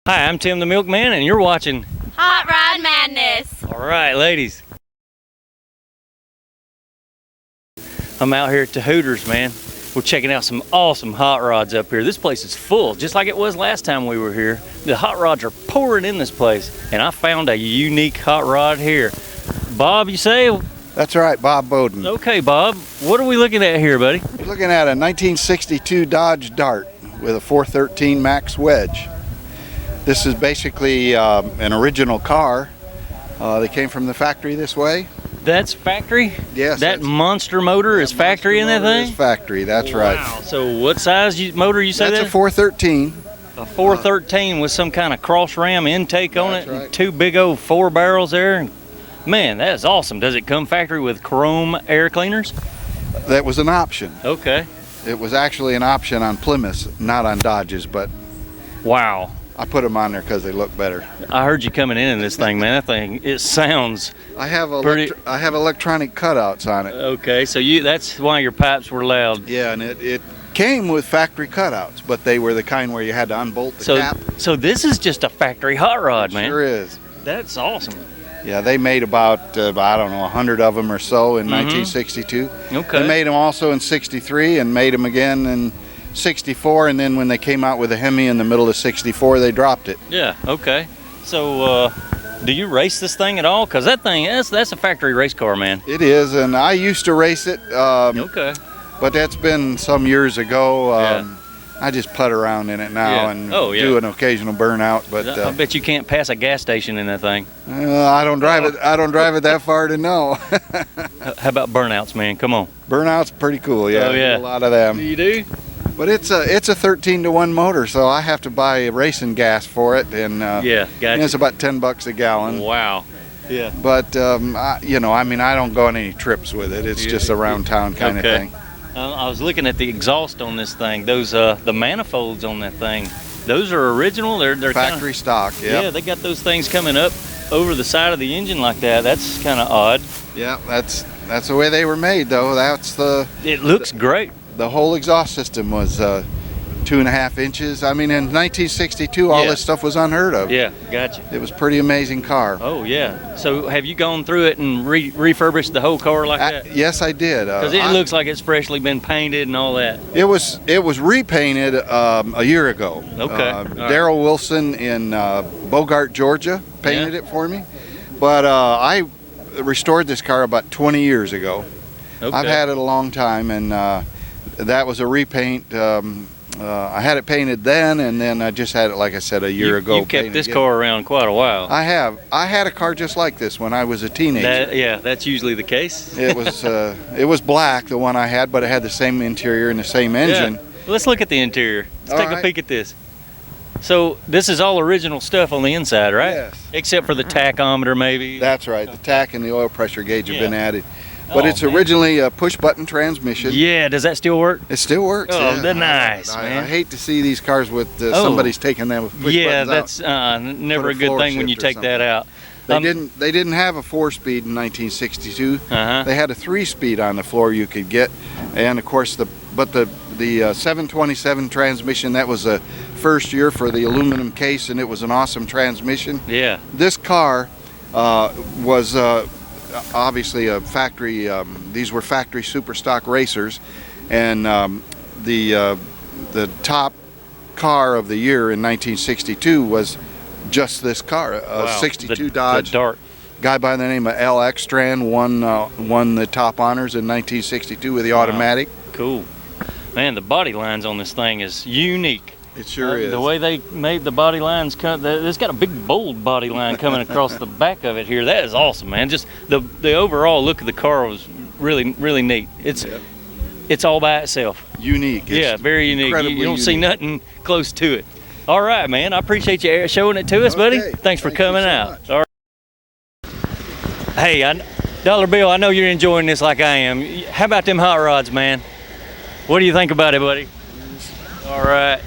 Hi, I'm Tim the Milkman, and you're watching Hot Rod Madness. All right, ladies. I'm out here at the Hooters, man. We're checking out some awesome hot rods up here. This place is full, just like it was last time we were here. The hot rods are pouring in this place, and I found a unique hot rod here. Bob, you say? That's right, Bob Bowden. Okay, Bob. What are we looking at here, buddy? We're looking at a 1962 Dodge Dart with a 413 Max wedge. This is basically an original car. They came from the factory this way. That's factory? Yes. That monster motor is factory in that thing? It's factory, that's right. Wow. So what size motor you say That's a 413. A 413 with some kind of cross ram intake on it, right. and two big old 4 barrels there. Man, that is awesome. Does it come factory with chrome air cleaners? That was an option. Okay. It was actually an option on Plymouths, not on Dodges, but Wow. I put them on there because they look better. I heard you coming in this thing, man. That thing, it sounds I have pretty. I have electronic cutouts on it. Okay, so that's why your pipes were loud. Yeah, and it came with factory cutouts, but they were the kind where you had to unbolt the cap. So this is just a factory hot rod, man. Sure is. That's awesome. Yeah, they made about, I don't know, 100 of them or so in 1962. Okay. They made them also in 63 and made them again in 64, and then when they came out with a Hemi in the middle of 64, they dropped it. Yeah, okay. So, do you race this thing at all? Because that thing, that's a factory race car, man. It is, and I used to race it, Okay. but that's been some years ago. Yeah. I just putt around in it now and do an occasional burnout. But I bet you can't pass a gas station in that thing. I don't drive it. I don't drive it that far to know. How about burnouts, man? Come on. Burnout's pretty cool. Yeah, Oh, yeah. a lot of them. You do? But it's a 13-to-1 motor, so I have to buy racing gas for it, and Yeah, gotcha. it's about $10 a gallon. Wow. Yeah. But I don't go on any trips with it. It's just around town kind of thing. I was looking at the exhaust on this thing. Those the manifolds on that thing. Those are original. They're Factory stock. Yeah, they got those things coming up over the side of the engine like that. That's kind of odd. Yeah, that's the way they were made, though. It looks great. The whole exhaust system was 2.5 inches. I mean, in 1962, all this stuff was unheard of. Yeah, gotcha. It was a pretty amazing car. Oh yeah. So have you gone through it and refurbished the whole car like that? Yes, I did. Because it looks like it's freshly been painted and all that. It was repainted a year ago. Okay. Daryl Wilson in Bogart, Georgia, painted it for me. But I restored this car about 20 years ago. Okay. I've had it a long time, and that was a repaint. I had it painted then, and then I just had it, like I said, a year ago. You've kept this car around quite a while. I have. I had a car just like this when I was a teenager. That's usually the case. It was black, the one I had, but it had the same interior and the same engine. Yeah. Let's look at the interior. Let's take a peek at this. So this is all original stuff on the inside, right? Yes. Except for the tachometer, maybe. That's right. The tach and the oil pressure gauge have been added. But Oh, it's man. originally a push-button transmission. Yeah, does that still work? It still works. Oh, yeah. they're nice, man. I hate to see these cars with somebody's taking them with push Yeah, buttons that's out. never a Put a good floor thing when you shift or take that out. They didn't have a 4-speed in 1962. Uh-huh. They had a 3-speed on the floor you could get, and of course the 727 transmission, that was the first year for the aluminum case, and it was an awesome transmission. Yeah. This car was obviously a factory. These were factory super stock racers, and the top car of the year in 1962 was just this car, a 62 Dodge. The Dart. Guy by the name of L. Ekstrand won the top honors in 1962 with the automatic. Cool. Man, the body lines on this thing is unique. It sure is. The way they made the body lines, it's got a big bold body line coming across the back of it here. That is awesome, man. Just the overall look of the car was really, really neat. It's all by itself. Unique. Yeah, very unique. You don't see unique. nothing close to it. All right, man. I appreciate you showing it to us, buddy. Thanks for coming out. Much. All right. Hey, Dollar Bill, I know you're enjoying this like I am. How about them hot rods, man? What do you think about it, buddy? All right.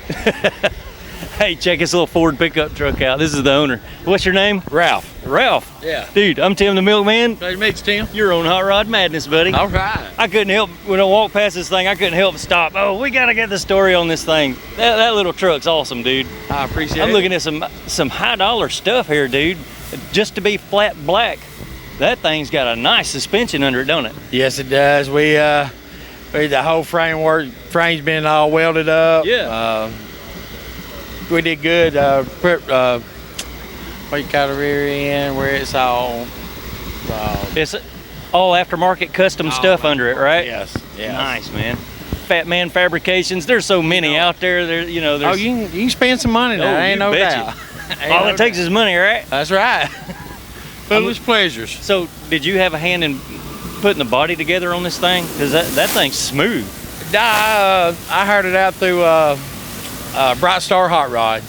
Hey, check this little Ford pickup truck out. This is the owner. What's your name? Ralph. Ralph. Yeah. Dude, I'm Tim the Milkman. Nice to meet you, Tim. You're on Hot Rod Madness, buddy. All right. I couldn't help, when I walked past this thing, I couldn't help but stop. Oh, we gotta get the story on this thing. That little truck's awesome, dude. I appreciate it. I'm looking at some high dollar stuff here, dude. Just to be flat black. That thing's got a nice suspension under it, don't it? Yes, it does. The whole frame's been all welded up. Yeah. We did good. What you call the rear end where it's all. It's all aftermarket custom stuff under it, right? Yes. Yeah. Nice, man. Fat Man Fabrications. There's so many out there. There's Oh, you can spend some money now. Ain't no doubt. All it takes is money, right? That's right. Foolish pleasures. So, did you have a hand in putting the body together on this thing? Because that thing's smooth. I heard it out through Bright Star Hot Rod.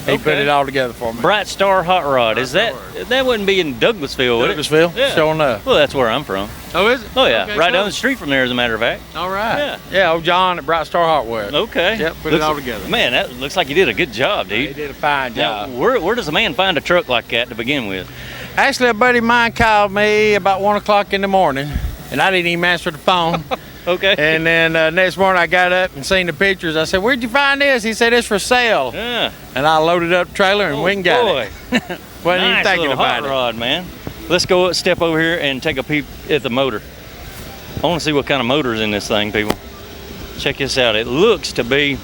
He put it all together for me. Bright Star Hot Rod. Is that wouldn't be in Douglasville, would it? Douglasville? Yeah. Sure enough. Well, that's where I'm from. Oh, is it? Oh yeah, Okay, right cool. down the street from there, as a matter of fact. All right. Yeah. Yeah, old John at Bright Star Hardware. Okay. Yep, put it all together. Man, that looks like you did a good job, He dude. did a fine Now, job. where does a man find a truck like that to begin with? Actually, a buddy of mine called me about 1 o'clock in the morning, and I didn't even answer the phone. Okay. And then next morning I got up and seen the pictures. I said, "Where'd you find this?" He said, "It's for sale." Yeah. And I loaded up the trailer and went and got boy. it. Wasn't even Nice thinking little about hot it. rod, man. Let's go step over here and take a peep at the motor. I want to see what kind of motor's in this thing, people. Check this out. It looks to be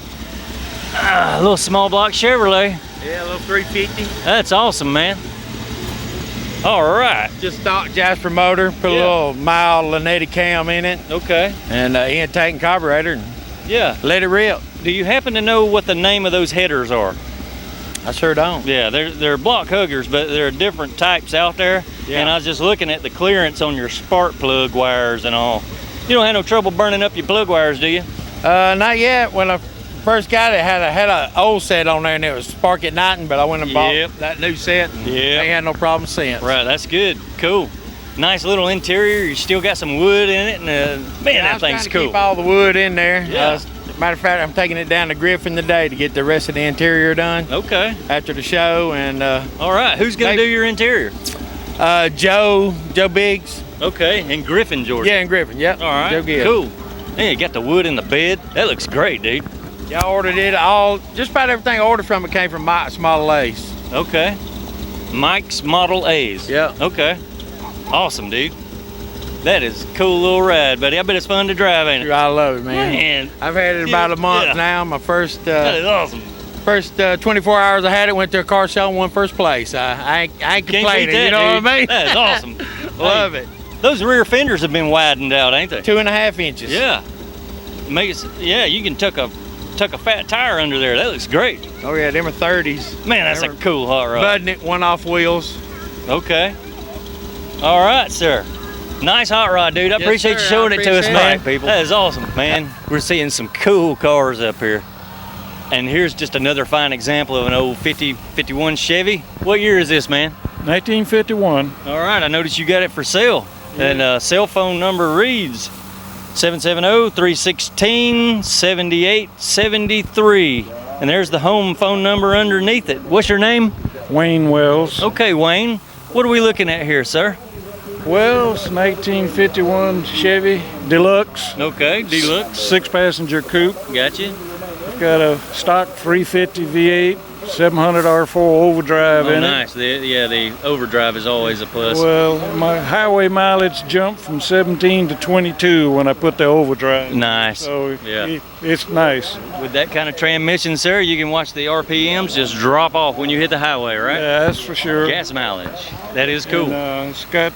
a little small block Chevrolet. Yeah, a little 350. That's awesome, man. All right. Just stock Jasper motor. Put a Yeah. little mild Linetti cam in it, Okay. and intake and carburetor, and Yeah. let it rip. Do you happen to know what the name of those headers are? I sure don't. Yeah, they're block huggers, but there are different types out there. Yeah. And I was just looking at the clearance on your spark plug wires and all. You don't have no trouble burning up your plug wires, do you? Not yet. When I first got it, had a old set on there, and it was spark igniting, but I went and Yep. bought that new set, and Yep. ain't had no problem since. Right, that's good. Cool. Nice little interior. You still got some wood in it, and man, Yeah, I that was thing's trying to cool. keep all the wood in there. Yeah. Matter of fact, I'm taking it down to Griffin today to get the rest of the interior done Okay. after the show. And All right. Who's gonna Thank- do your interior? Joe Biggs. Okay, in Griffin, Georgia. Yeah, in Griffin. Yep. All right. Joe Gibbs. Cool. Man, you got the wood in the bed. That looks great, dude. Y'all ordered it all. Just about everything I ordered from it came from Mike's Model A's. Okay. Mike's Model A's. Yeah. Okay. Awesome, dude. That is a cool little ride, buddy. I bet it's fun to drive, ain't it? I love it, man. Man, I've had it about a month Yeah. now. My first that is awesome. 24 hours I had it, went to a car show and won first place. I ain't Can't complaining. beat that, You know dude. what I mean? That is awesome. Love Hey, it. Those rear fenders have been widened out, ain't they? 2.5 inches. Yeah. Yeah, you can tuck a fat tire under there. That looks great. Oh yeah, them are 30s. Man, that's a cool hot rod. Budding it, one off wheels. Okay. All right, sir. Nice hot rod, dude. I Yes, appreciate sir. you showing I it to us, appreciate man. it, people. That is awesome, man. We're seeing some cool cars up here. And here's just another fine example of an old 51 Chevy. What year is this, man? 1951. All right, I noticed you got it for sale. And cell phone number reads 770-316-7873. And there's the home phone number underneath it. What's your name? Wayne Wells. Okay, Wayne. What are we looking at here, sir? Wells, 1951 Chevy Deluxe. Okay, Deluxe. 6-passenger coupe. Gotcha. Got a stock 350 V8, 700 R4 overdrive Oh, in nice. The overdrive is always a it. plus. Well, my highway mileage jumped from 17 to 22 when I put the overdrive. Nice. So Yeah. it's nice. With that kind of transmission, sir, you can watch the RPMs just drop off when you hit the highway, right? Yeah, that's for sure. Gas mileage. That is cool. And, it's got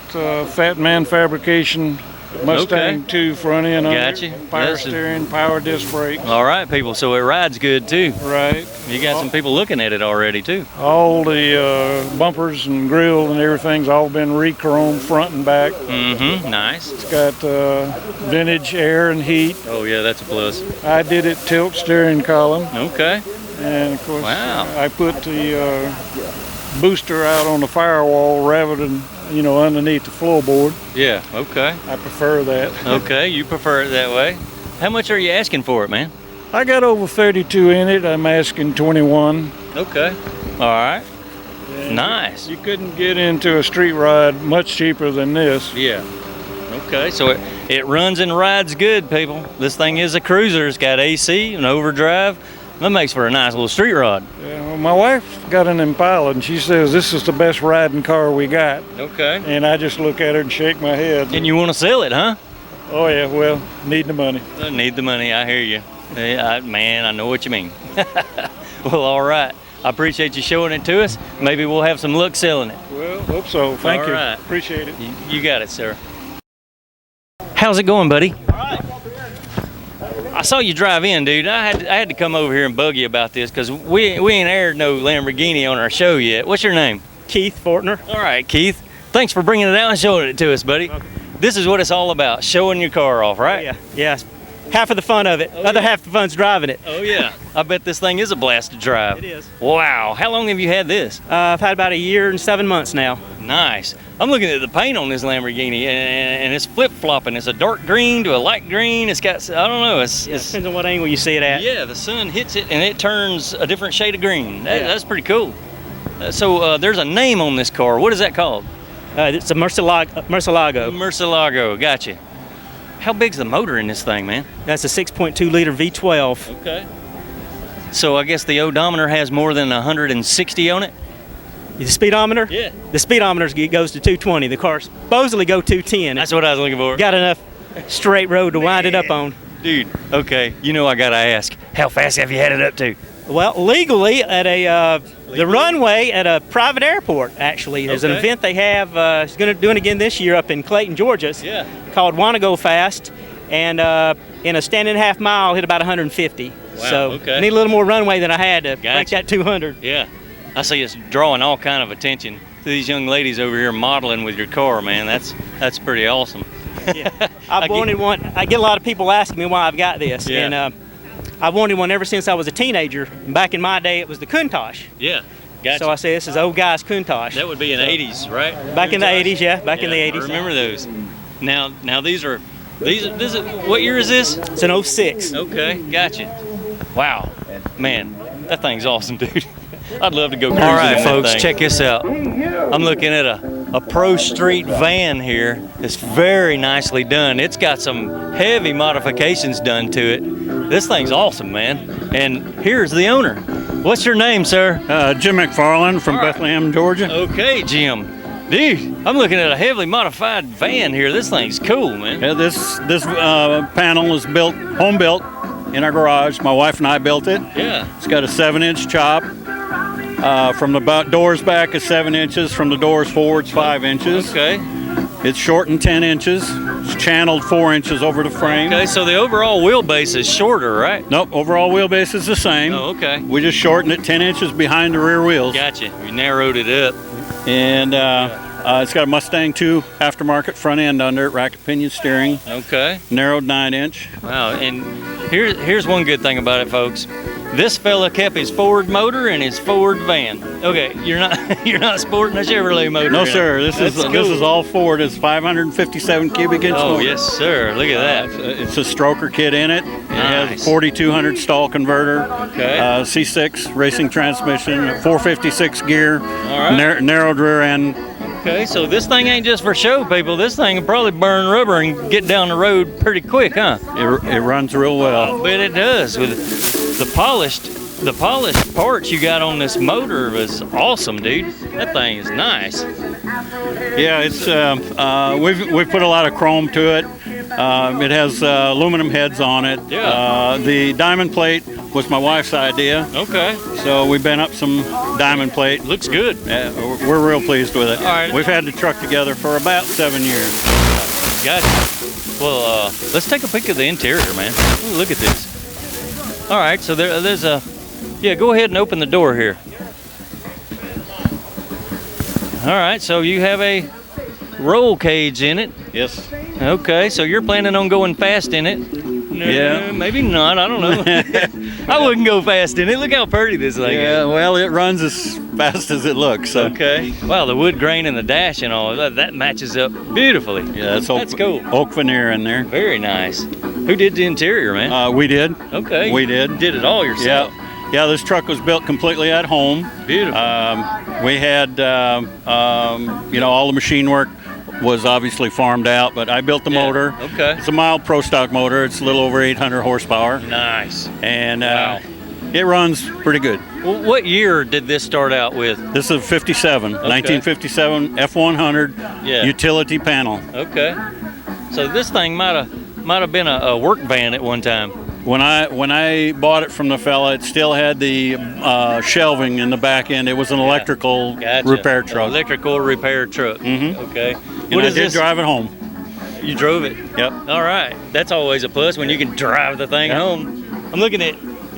Fat Man Fabrication Mustang 2 front end on Gotcha. it. Power That's a- steering, power disc brakes. All right, people. So it rides good too. Right. You got some people looking at it already too. All the bumpers and grill and everything's all been re-chromed front and back. Mm-hmm. Nice. It's got vintage air and heat. Oh yeah, that's a plus. I did it tilt steering column, Okay. and of course Wow. I put the booster out on the firewall rather than underneath the floorboard. Yeah. Okay. I prefer that. Okay. You prefer it that way. How much are you asking for it, man? I got over 32 in it. I'm asking 21. Okay. All right. And Nice. You couldn't get into a street ride much cheaper than this. Yeah. Okay, so it runs and rides good, people. This thing is a cruiser. It's got AC and overdrive. That makes for a nice little street rod. Yeah, well, my wife got an Impala, and she says this is the best riding car we got. Okay. And I just look at her and shake my head. And you want to sell it, huh? Oh, yeah, well, need the money. I need the money. I hear you. Man, I know what you mean. Well, all right. I appreciate you showing it to us. Maybe we'll have some luck selling it. Well, hope so. Thank All you. right. Appreciate it. You got it, sir. How's it going, buddy? All right. I saw you drive in, dude. I had to come over here and bug you about this because we ain't aired no Lamborghini on our show yet. What's your name? Keith Fortner. All right, Keith. Thanks for bringing it out and showing it to us, buddy. Okay. This is what it's all about, showing your car off, right? Yeah. Half of the fun of it. Other half the fun's driving it. Oh, yeah. I bet this thing is a blast to drive. It is. Wow. How long have you had this? I've had about 1 year and 7 months now. Nice. I'm looking at the paint on this Lamborghini, and it's flip-flopping. It's a dark green to a light green. It's got, I don't know. It's Depends on what angle you see it at. yeah, the sun hits it, and it turns a different shade of green. That's pretty cool. So there's a name on this car. What is that called? It's a Murcielago. Murcielago. Gotcha. How big's the motor in this thing, man? That's a 6.2 liter V12. Okay. So I guess the odometer has more than 160 on it? The speedometer? Yeah. The speedometer goes to 220. The car supposedly go 210. That's what I was looking for. Got enough straight road to wind it up on. Dude, okay, you know I gotta ask, how fast have you had it up to? Well, legally at the runway at a private airport. Actually, there's an Okay. event they have. It's going to do it again this year up in Clayton, Georgia. Yeah. Called Wanna Go Fast, and in a standing half mile, hit about 150. Wow, So okay. need a little more runway than I had to break Gotcha. that 200. Yeah. I see it's drawing all kind of attention to these young ladies over here modeling with your car, man. That's pretty awesome. Yeah. I get a lot of people asking me why I've got this, Yeah. and I've wanted one ever since I was a teenager. Back in my day, it was the Countach. Yeah. Gotcha. So I say this is old guy's Countach. That would be in the 80s, right? Back in the 80s, yeah. Back in the Yeah, 80s. I remember those. Now this is what year is this? It's an 06. Okay, gotcha. Wow, man, that thing's awesome, dude. I'd love to go cruising. All right, folks, check this out. I'm looking at a Pro Street van here. It's very nicely done. It's got some heavy modifications done to it. This thing's awesome, man. And here's the owner. What's your name, sir? Jim McFarland from All right. Bethlehem, Georgia. Okay, Jim. Dude, I'm looking at a heavily modified van here. This thing's cool, man. Yeah, this panel is home built in our garage. My wife and I built it. Yeah. It's got a 7-inch chop. From the doors back is 7 inches. From the doors forward, it's 5 inches. Okay. It's shortened 10 inches. It's channeled 4 inches over the frame. Okay, so the overall wheelbase is shorter, right? Nope, overall wheelbase is the same. Oh, okay. We just shortened it 10 inches behind the rear wheels. Gotcha. You narrowed it up. And it's got a Mustang 2 aftermarket front end under it, racket pinion steering, Okay. narrowed 9-inch. Wow. And here's one good thing about it, folks. This fella kept his Ford motor in his Ford van. Okay, you're not sporting a Chevrolet motor. No, in it. sir. This That's is cool. this is all Ford. It's 557 cubic inch Oh motor. yes, sir. Look at that. It's a stroker kit in it. It has Nice. a 4200 stall converter. Okay. C6 racing transmission, 456 gear, right. narrowed rear end. Okay, so this thing ain't just for show, people. This thing will probably burn rubber and get down the road pretty quick, huh? It runs real well. But it does. With the polished parts you got on this motor is awesome, dude. That thing is nice. Yeah, it's we've put a lot of chrome to it. It has aluminum heads on it. Yeah. The diamond plate was my wife's idea, Okay, so we've been up some diamond plate. looks good. We're real pleased with it. All right. We've had the truck together for about 7 years. Gotcha. Well, let's take a peek of the interior, man. Ooh, look at this. All right, so there's a. Yeah, go ahead and open the door here. All right, so you have a roll cage in it. Yes. Okay, so you're planning on going fast in it? No, Yeah. maybe not. I don't know. I wouldn't go fast in it. Look how pretty this thing Yeah, is. well, it runs as fast as it looks. So. Okay. Wow, the wood grain and the dash and all that matches up beautifully. Yeah, that's That's cool. oak veneer in there. Very nice. Who did the interior, man? We did. Okay. We did. You did it all yourself. Yeah, this truck was built completely at home. Beautiful. We had, all the machine work was obviously farmed out, but I built the motor. Okay. It's a mild pro stock motor. It's a little over 800 horsepower. Nice. And Wow. it runs pretty good. Well, what year did this start out with? This is 57, 1957 F100 Yeah. utility panel. Okay. So this thing might have been a work van at one time. When I bought it from the fella, it still had the shelving in the back end. It was an electrical Gotcha. repair truck. Electrical repair truck. Mhm. Okay. And I did drive it home. You drove it? Yep. All right. That's always a plus when you can drive the thing home. I'm looking at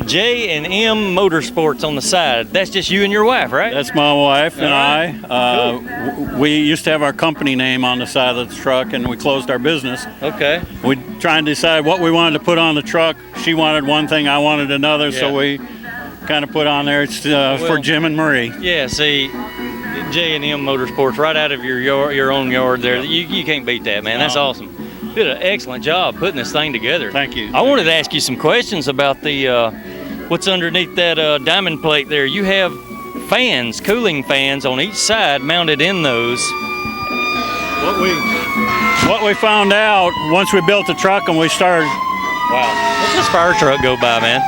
J&M Motorsports on the side. That's just you and your wife, right? That's my wife and right. We used to have our company name on the side of the truck, and we closed our business. Okay. We trying to decide what we wanted to put on the truck. She wanted one thing, I wanted another, Yeah. so we kind of put on there. It's for Jim and Marie. Yeah, see, J&M Motorsports right out of your own yard there. You can't beat that, man. That's awesome. Did an excellent job putting this thing together. Thank you. I wanted to ask you some questions about the what's underneath that diamond plate there. You have fans, cooling fans on each side mounted in those. What we found out once we built the truck and we started, Wow. What's this fire truck go by, man?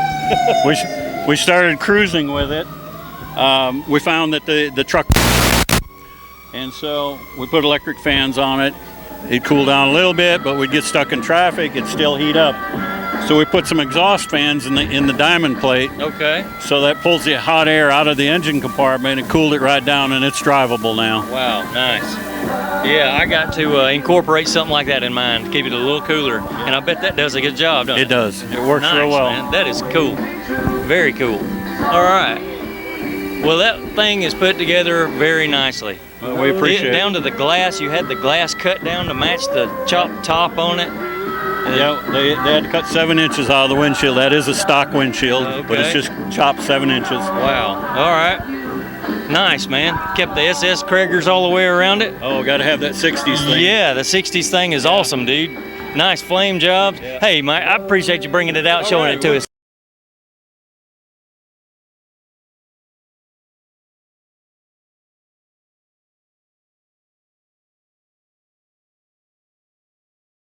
we started cruising with it. We found that the truck, and so we put electric fans on it. It'd cool down a little bit, but we'd get stuck in traffic. It'd still heat up. So we put some exhaust fans in the diamond plate. Okay. So that pulls the hot air out of the engine compartment and cooled it right down, and it's drivable now. Wow, nice. Yeah, I got to incorporate something like that in mine to keep it a little cooler, and I bet that does a good job, doesn't it? It does. It works Nice, real well. man. That is cool. Very cool. All right. Well, that thing is put together very nicely. Well, we appreciate it. Down to the glass, you had the glass cut down to match the chopped top on it. Yeah, they had to cut 7 inches out of the windshield. That is a stock windshield, but it's Okay. just chopped 7 inches. Wow. All right. Nice, man. Kept the SS Kragers all the way around it. Oh, got to have that 60s thing. Yeah, the 60s thing is awesome, dude. Nice flame jobs. Hey, Mike, I appreciate you bringing it out, showing it to us.